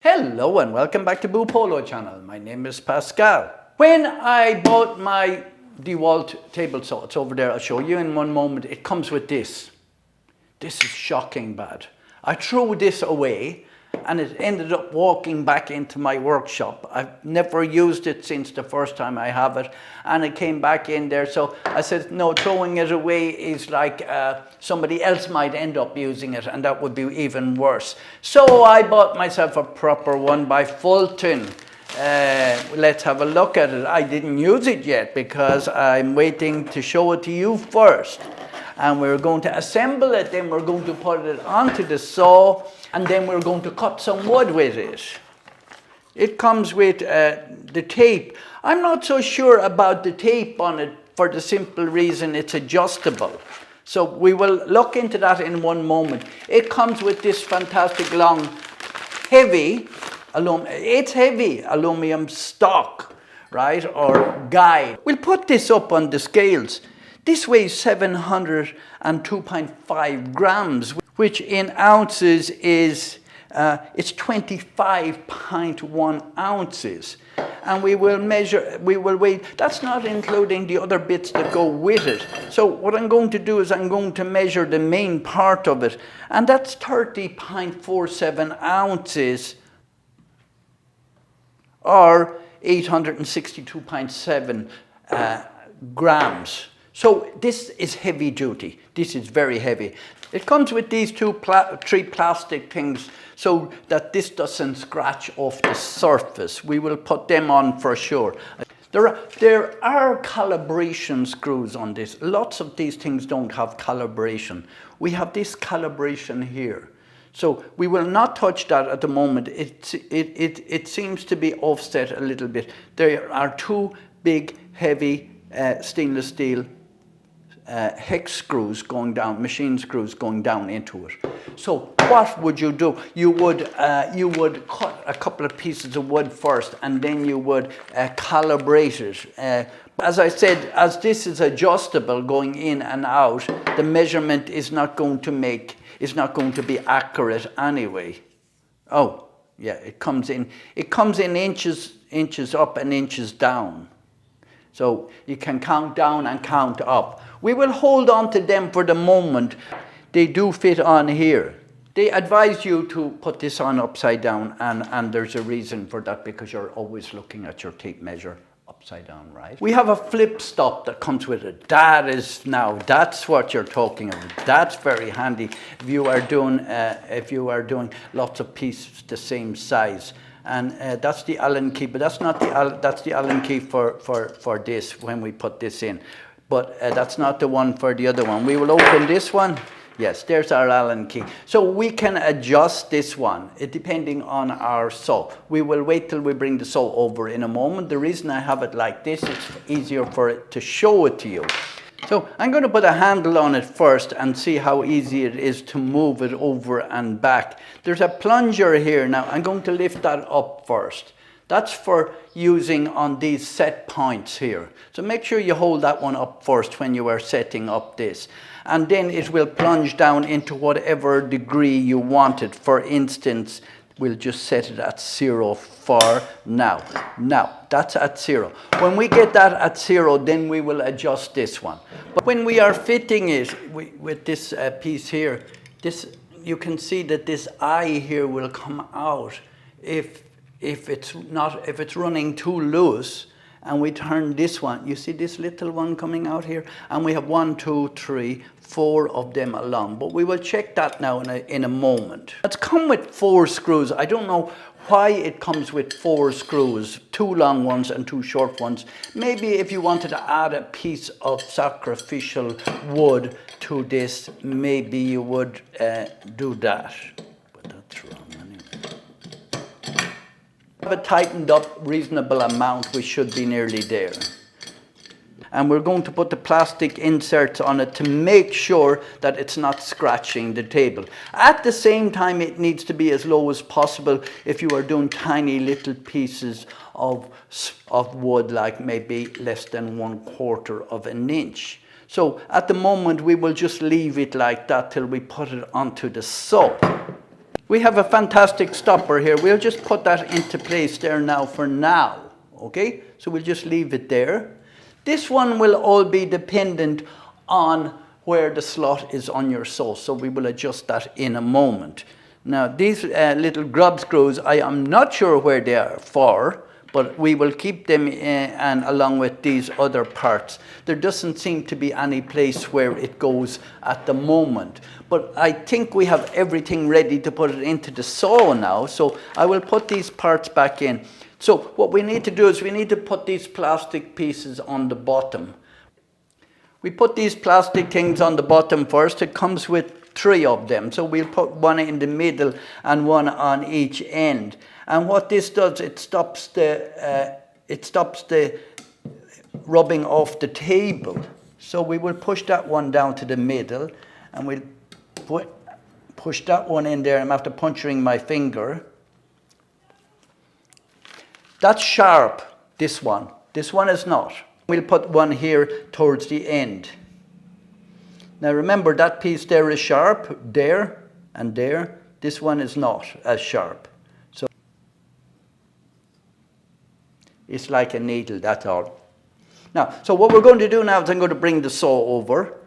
Hello and welcome back to Boopolo channel. My name is Pascal. When I bought my DeWalt table saw, it's over there, I'll show you in one moment, it comes with this. This is shocking bad. I threw this away and it ended up walking back into my workshop. I've never used it since the first time I have it, and it came back in there. So I said, no, throwing it away is like somebody else might end up using it, and that would be even worse. So I bought myself a proper one by Fulton. Let's have a look at it. I didn't use it yet because I'm waiting to show it to you first. And we're going to assemble it, then we're going to put it onto the saw, and then we're going to cut some wood with it. It comes with the tape. I'm not so sure about the tape on it for the simple reason it's adjustable. So we will look into that in one moment. It comes with this fantastic long, heavy aluminum stock, right, or guide. We'll put this up on the scales. This weighs 702.5 grams, which in ounces is, it's 25.1 ounces. And we will weigh, that's not including the other bits that go with it. So what I'm going to do is I'm going to measure the main part of it, and that's 30.47 ounces, or 862.7 grams. So this is heavy duty. This is very heavy. It comes with these three plastic things so that this doesn't scratch off the surface. We will put them on for sure. There are calibration screws on this. Lots of these things don't have calibration. We have this calibration here. So we will not touch that at the moment. It seems to be offset a little bit. There are two big, heavy stainless steel hex screws going down, machine screws going down into it. So what would you do? You would cut a couple of pieces of wood first, and then you would calibrate it. As I said, as this is adjustable going in and out, the measurement is not going to be accurate anyway. Oh, yeah, it comes in inches up and inches down. So you can count down and count up. We will hold on to them for the moment. They do fit on here. They advise you to put this on upside down, and there's a reason for that, because you're always looking at your tape measure upside down, right? We have a flip stop that comes with it. That's what you're talking about. That's very handy if you are doing lots of pieces the same size. And that's the Allen key, but that's not that's the Allen key for this when we put this in. But that's not the one for the other one. We will open this one. Yes, there's our Allen key. So we can adjust this one depending on our saw. We will wait till we bring the saw over in a moment. The reason I have it like this, it's easier for it to show it to you. So I'm going to put a handle on it first and see how easy it is to move it over and back. There's a plunger here. Now I'm going to lift that up first. That's for using on these set points here. So make sure you hold that one up first when you are setting up this. And then it will plunge down into whatever degree you want it. For instance, we'll just set it at 0 for now. Now, that's at 0. When we get that at 0, then we will adjust this one. But when we are fitting it with this piece here, you can see that this eye here will come out if it's running too loose. And we turn this one, you see this little one coming out here, and we have 1, 2, 3, 4 of them along. But we will check that now in a moment. It's come with 4 screws. I don't know why it comes with 4 screws, 2 long ones and 2 short ones. Maybe if you wanted to add a piece of sacrificial wood to this, maybe you would do that. But that's wrong anyway. Have it tightened up reasonable amount, we should be nearly there. And we're going to put the plastic inserts on it to make sure that it's not scratching the table. At the same time, it needs to be as low as possible if you are doing tiny little pieces of wood, like maybe less than 1/4 of an inch. So at the moment, we will just leave it like that till we put it onto the saw. We have a fantastic stopper here. We'll just put that into place there now for now. Okay, so we'll just leave it there. This one will all be dependent on where the slot is on your saw, so we will adjust that in a moment. Now these little grub screws, I am not sure where they are for, but we will keep them and along with these other parts. There doesn't seem to be any place where it goes at the moment, but I think we have everything ready to put it into the saw now, so I will put these parts back in. So what we need to do is we need to put these plastic pieces on the bottom. We put these plastic things on the bottom first. It comes with 3 of them, so we'll put one in the middle and one on each end. And what this does, it stops the rubbing off the table. So we will push that one down to the middle, and we'll push that one in there. I'm after puncturing my finger. That's sharp, this one. This one is not. We'll put one here towards the end. Now remember, that piece there is sharp, there and there. This one is not as sharp. So it's like a needle, that's all. Now, so what we're going to do now is I'm going to bring the saw over.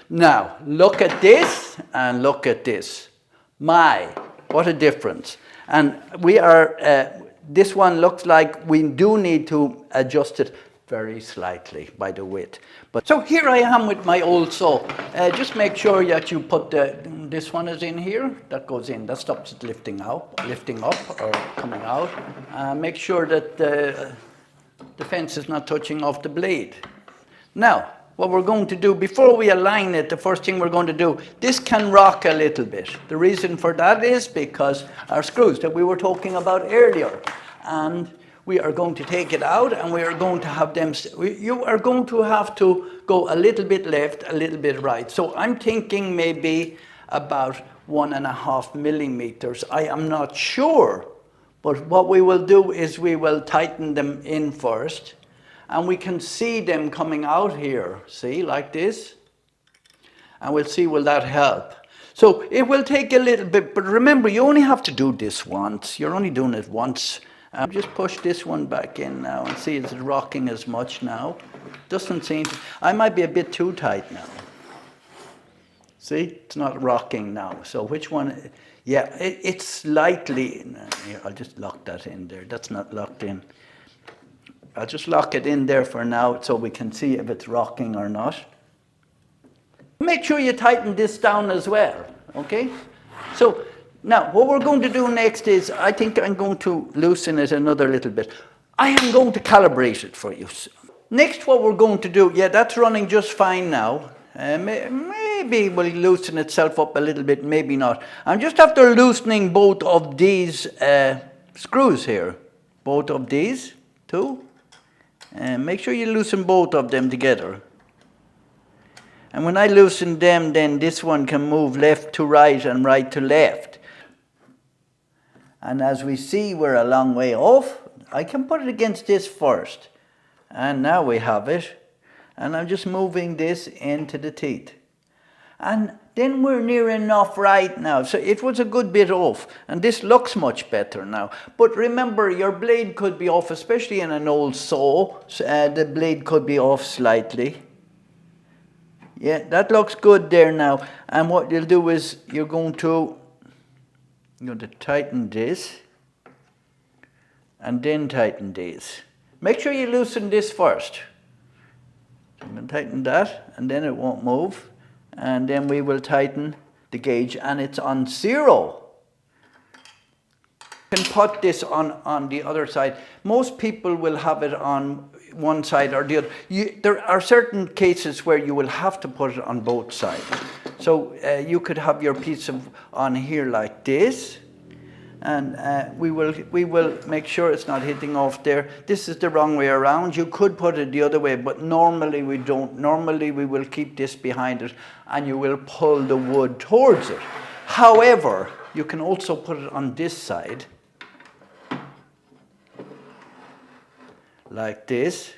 Now, look at this and look at this. My, what a difference. And we are, this one looks like we do need to adjust it very slightly by the width. But so here I am with my old saw. Just make sure that you put this one is in here. That goes in. That stops it lifting up or coming out. Make sure that the fence is not touching off the blade. Now, what we're going to do before we align it, the first thing we're going to do, this can rock a little bit. The reason for that is because our screws that we were talking about earlier, and we are going to take it out and we are going to have them, you are going to have to go a little bit left, a little bit right. So I'm thinking maybe about 1.5 millimeters. I am not sure, but what we will do is we will tighten them in first, and we can see them coming out here, see, like this, and we'll see, will that help? So it will take a little bit, but remember, you only have to do this once. You're only doing it once. Just push this one back in now and see, is it rocking as much now? Doesn't seem to. I might be a bit too tight now. See, it's not rocking now. So which one? Yeah, it's slightly. Here, I'll just lock that in there. That's not locked in. I'll just lock it in there for now so we can see if it's rocking or not. Make sure you tighten this down as well, okay? So now what we're going to do next is, I think I'm going to loosen it another little bit. I am going to calibrate it for you. Next, what we're going to do, yeah, that's running just fine now. Maybe it will loosen itself up a little bit, maybe not. I'm just after loosening both of these screws here. Both of these, two. And make sure you loosen both of them together. And when I loosen them, then this one can move left to right and right to left. And as we see, we're a long way off. I can put it against this first. And now we have it. And I'm just moving this into the teeth. And then we're near enough right now. So it was a good bit off. And this looks much better now. But remember, your blade could be off, especially in an old saw. The blade could be off slightly. Yeah, that looks good there now. And what you'll do is you're going to tighten this. And then tighten this. Make sure you loosen this first. I'm going to tighten that, and then it won't move. And then we will tighten the gauge, and it's on 0. You can put this on the other side. Most people will have it on one side or the other. There are certain cases where you will have to put it on both sides. So you could have your piece on here like this. And we will make sure it's not hitting off there. This is the wrong way around. You could put it the other way, but normally we don't. Normally we will keep this behind it, and you will pull the wood towards it. However, you can also put it on this side, like this,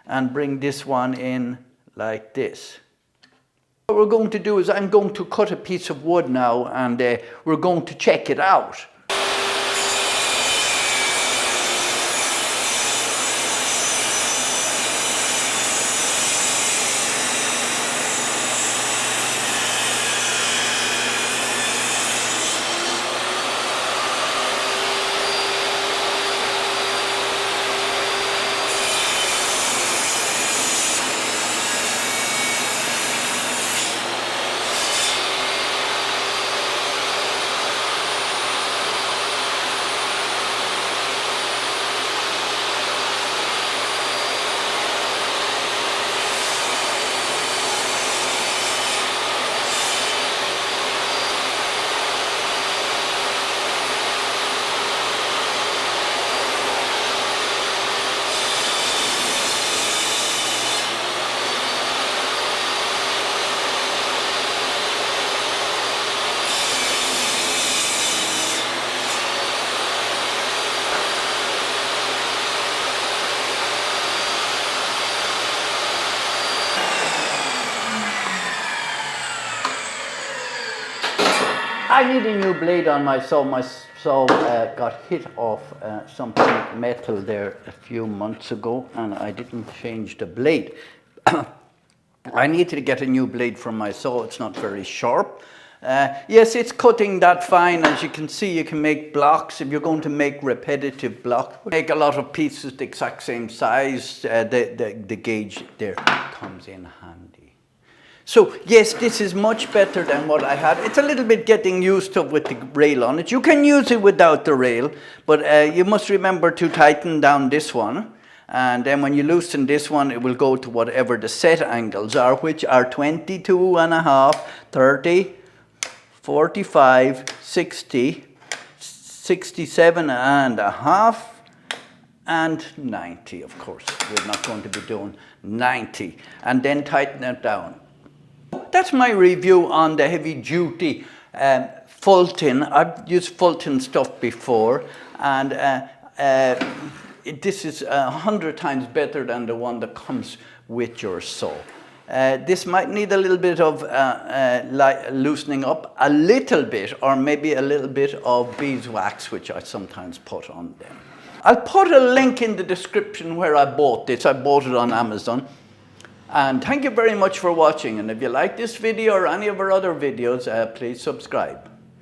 and bring this one in like this. What we're going to do is I'm going to cut a piece of wood now, and we're going to check it out. I need a new blade on my saw. My saw got hit off something metal there a few months ago, and I didn't change the blade. I need to get a new blade for my saw. It's not very sharp. Yes, it's cutting that fine. As you can see, you can make blocks. If you're going to make repetitive blocks, make a lot of pieces the exact same size, the gauge there comes in handy. So yes, this is much better than what I had. It's a little bit getting used to with the rail on it. You can use it without the rail, but you must remember to tighten down this one. And then when you loosen this one, it will go to whatever the set angles are, which are 22.5, 30, 45, 60, 67.5, and 90, of course. We're not going to be doing 90. And then tighten it down. That's my review on the heavy duty Fulton. I've used Fulton stuff before, and this is 100 times better than the one that comes with your saw. This might need a little bit of loosening up, a little bit, or maybe a little bit of beeswax, which I sometimes put on them. I'll put a link in the description where I bought this. I bought it on Amazon. And thank you very much for watching. And if you like this video or any of our other videos, please subscribe.